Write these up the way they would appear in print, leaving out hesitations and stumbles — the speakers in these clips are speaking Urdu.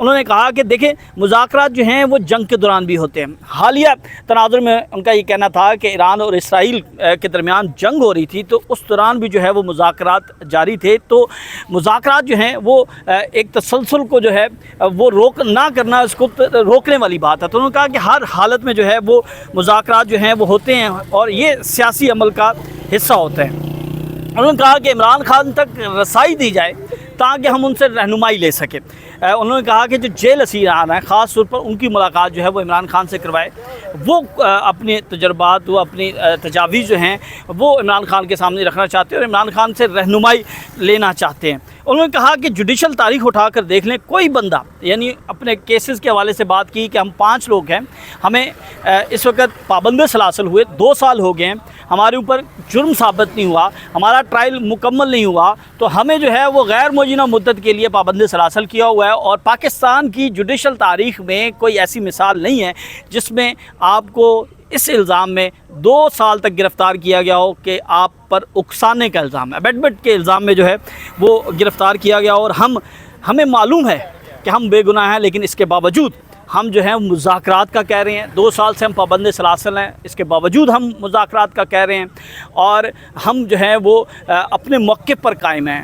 انہوں نے کہا کہ دیکھیں مذاکرات جو ہیں وہ جنگ کے دوران بھی ہوتے ہیں. حالیہ تناظر میں ان کا یہ کہنا تھا کہ ایران اور اسرائیل کے درمیان جنگ ہو رہی تھی تو اس دوران بھی جو ہے وہ مذاکرات جاری تھے. تو مذاکرات جو ہیں وہ ایک تسلسل کو جو ہے وہ نہ کرنا اس کو روکنے والی بات ہے. تو انہوں نے کہا کہ ہر حالت میں جو ہے وہ مذاکرات جو ہیں وہ ہوتے ہیں اور یہ سیاسی عمل کا حصہ ہوتے ہیں. انہوں نے کہا کہ عمران خان تک رسائی دی جائے تاکہ ہم ان سے رہنمائی لے سکیں. انہوں نے کہا کہ جو جیل اسیران ہیں خاص طور پر ان کی ملاقات جو ہے وہ عمران خان سے کروائے. وہ اپنے تجربات وہ اپنی تجاویز جو ہیں وہ عمران خان کے سامنے رکھنا چاہتے ہیں اور عمران خان سے رہنمائی لینا چاہتے ہیں. انہوں نے کہا کہ جوڈیشل تاریخ اٹھا کر دیکھ لیں کوئی بندہ یعنی اپنے کیسز کے حوالے سے بات کی کہ ہم 5 لوگ ہیں, ہمیں اس وقت پابند سلاسل ہوئے 2 سال ہو گئے ہیں, ہمارے اوپر جرم ثابت نہیں ہوا, ہمارا ٹرائل مکمل نہیں ہوا, تو ہمیں جو ہے وہ غیر معینہ مدت کے لیے پابند سلاسل کیا ہوا ہے. اور پاکستان کی جوڈیشل تاریخ میں کوئی ایسی مثال نہیں ہے جس میں آپ کو اس الزام میں 2 سال تک گرفتار کیا گیا ہو کہ آپ پر اکسانے کا الزام ہے, ابیٹمنٹ کے الزام میں جو ہے وہ گرفتار کیا گیا. اور ہمیں معلوم ہے کہ ہم بے گناہ ہیں, لیکن اس کے باوجود ہم جو ہیں مذاکرات کا کہہ رہے ہیں. 2 سال سے ہم پابند سلاسل ہیں, اس کے باوجود ہم مذاکرات کا کہہ رہے ہیں اور ہم جو ہیں وہ اپنے موقف پر قائم ہیں.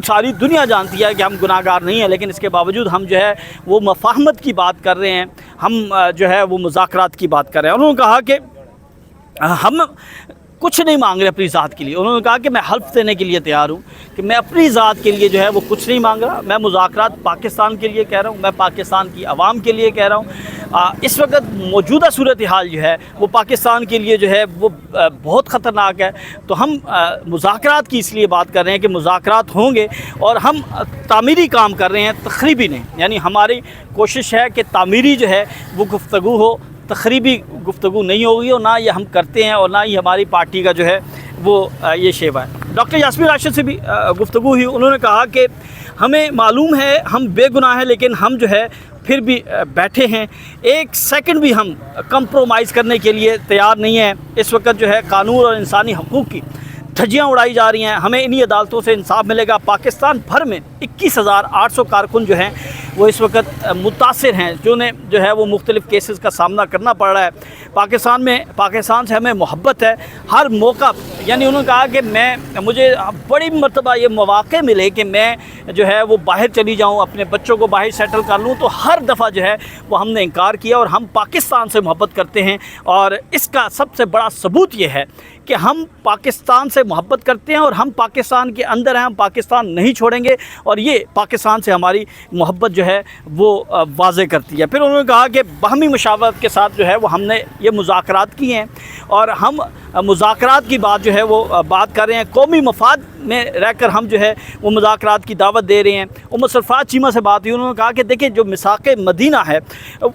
ساری دنیا جانتی ہے کہ ہم گناہ گار نہیں ہیں, لیکن اس کے باوجود ہم جو ہے وہ مفاہمت کی بات کر رہے ہیں, ہم جو ہے وہ مذاکرات کی بات کر رہے ہیں. انہوں نے کہا کہ ہم کچھ نہیں مانگ رہے اپنی ذات کے لیے. انہوں نے کہا کہ میں حلف دینے کے لیے تیار ہوں کہ میں اپنی ذات کے لیے جو ہے وہ کچھ نہیں مانگ رہا, میں مذاکرات پاکستان کے لیے کہہ رہا ہوں, میں پاکستان کی عوام کے لیے کہہ رہا ہوں. اس وقت موجودہ صورتحال جو ہے وہ پاکستان کے لیے جو ہے وہ بہت خطرناک ہے. تو ہم مذاکرات کی اس لیے بات کر رہے ہیں کہ مذاکرات ہوں گے اور ہم تعمیری کام کر رہے ہیں, تخریبی نہیں. یعنی ہماری کوشش ہے کہ تعمیری جو ہے وہ گفتگو ہو, تخریبی گفتگو نہیں ہوگی, اور نہ یہ ہم کرتے ہیں اور نہ ہی ہماری پارٹی کا جو ہے وہ یہ شیوا ہے. ڈاکٹر یاسمین راشد سے بھی گفتگو ہوئی. انہوں نے کہا کہ ہمیں معلوم ہے ہم بے گناہ ہیں, لیکن ہم جو ہے پھر بھی بیٹھے ہیں, 1 سیکنڈ بھی ہم کمپرومائز کرنے کے لیے تیار نہیں ہیں. اس وقت جو ہے قانون اور انسانی حقوق کی دھجیاں اڑائی جا رہی ہیں, ہمیں انہی عدالتوں سے انصاف ملے گا. پاکستان بھر میں 21,800 کارکن جو ہیں وہ اس وقت متاثر ہیں, جو ہے وہ مختلف کیسز کا سامنا کرنا پڑ رہا ہے. پاکستان سے ہمیں محبت ہے ہر موقع. یعنی انہوں نے کہا کہ مجھے بڑی مرتبہ یہ مواقع ملے کہ میں جو ہے وہ باہر چلی جاؤں, اپنے بچوں کو باہر سیٹل کر لوں, تو ہر دفعہ جو ہے وہ ہم نے انکار کیا. اور ہم پاکستان سے محبت کرتے ہیں, اور اس کا سب سے بڑا ثبوت یہ ہے کہ ہم پاکستان سے محبت کرتے ہیں اور ہم پاکستان کے اندر ہیں, ہم پاکستان نہیں چھوڑیں گے. اور یہ پاکستان سے ہماری محبت جو ہے وہ واضح کرتی ہے. پھر انہوں نے کہا کہ باہمی مشاورت کے ساتھ جو ہے وہ ہم نے یہ مذاکرات کی ہیں, اور ہم مذاکرات کی بات جو ہے وہ بات کر رہے ہیں, قومی مفاد میں رہ کر ہم جو ہے وہ مذاکرات کی دعوت دے رہے ہیں. سرفراز چیمہ سے بات ہوئی. انہوں نے کہا کہ دیکھیں جو میثاق مدینہ ہے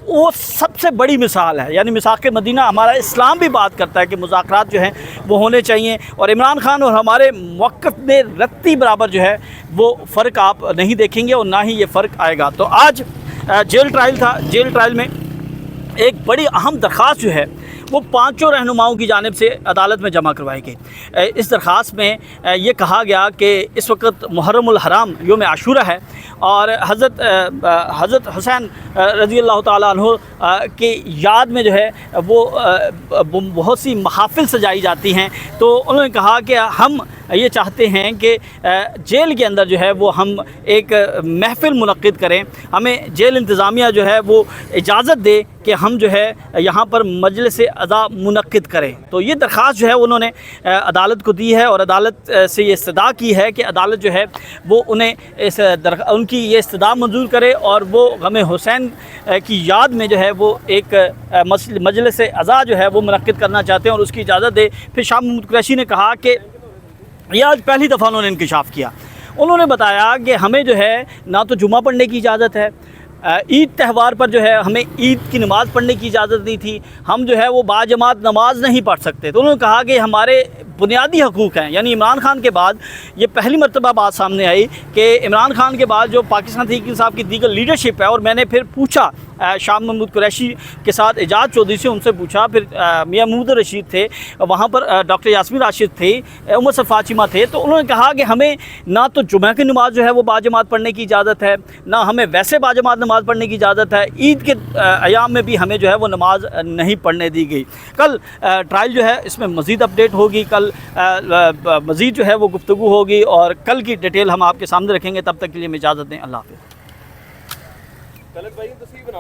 وہ سب سے بڑی مثال ہے. یعنی میثاق مدینہ, ہمارا اسلام بھی بات کرتا ہے کہ مذاکرات جو ہیں وہ ہونے چاہیے, اور عمران خان اور ہمارے موقف میں رتی برابر جو ہے وہ فرق آپ نہیں دیکھیں گے, اور نہ ہی یہ فرق آئے گا. تو آج جیل ٹرائل تھا. جیل ٹرائل میں ایک بڑی اہم درخواست جو ہے وہ 5 رہنماؤں کی جانب سے عدالت میں جمع کروائی گئی. اس درخواست میں یہ کہا گیا کہ اس وقت محرم الحرام یوم عاشورہ ہے, اور حضرت حسین رضی اللہ تعالیٰ عنہ کی یاد میں جو ہے وہ بہت سی محافل سجائی جاتی ہیں. تو انہوں نے کہا کہ ہم یہ چاہتے ہیں کہ جیل کے اندر جو ہے وہ ہم ایک محفل منعقد کریں, ہمیں جیل انتظامیہ جو ہے وہ اجازت دے کہ ہم جو ہے یہاں پر مجلس عزا منعقد کریں. تو یہ درخواست جو ہے انہوں نے عدالت کو دی ہے, اور عدالت سے یہ استدعا کی ہے کہ عدالت جو ہے وہ انہیں ان کی یہ استدعا منظور کرے, اور وہ غم حسین کی یاد میں جو ہے وہ ایک مجلس عزا جو ہے وہ منعقد کرنا چاہتے ہیں, اور اس کی اجازت دے. پھر شاہ محمود قریشی نے کہا کہ یہ آج پہلی دفعہ انہوں نے انکشاف کیا. انہوں نے بتایا کہ ہمیں جو ہے نہ تو جمعہ پڑھنے کی اجازت ہے, عید تہوار پر جو ہے ہمیں عید کی نماز پڑھنے کی اجازت نہیں تھی, ہم جو ہے وہ باجماعت نماز نہیں پڑھ سکتے. تو انہوں نے کہا کہ ہمارے بنیادی حقوق ہیں. یعنی عمران خان کے بعد یہ پہلی مرتبہ بات سامنے آئی کہ عمران خان کے بعد جو پاکستان تحریک انصاف کی دیگر لیڈرشپ ہے، اور میں نے پھر پوچھا شاہ محمود قریشی کے ساتھ اعجاز چودھری سے، ان سے پوچھا، پھر میاں محمود رشید تھے وہاں پر، ڈاکٹر یاسمین راشد تھے، عمر سر فاطمہ تھے، تو انہوں نے کہا کہ ہمیں نہ تو جمعہ کی نماز جو ہے وہ باجماعت پڑھنے کی اجازت ہے، نہ ہمیں ویسے باجماعت نماز پڑھنے کی اجازت ہے، عید کے ایام میں بھی ہمیں جو ہے وہ نماز نہیں پڑھنے دی گئی. کل ٹرائل جو ہے اس میں مزید اپڈیٹ ہوگی، کل مزید جو ہے وہ گفتگو ہوگی، اور کل کی ڈیٹیل ہم آپ کے سامنے رکھیں گے. تب تک کے لیے ہمیں اجازت دیں. اللہ حافظ.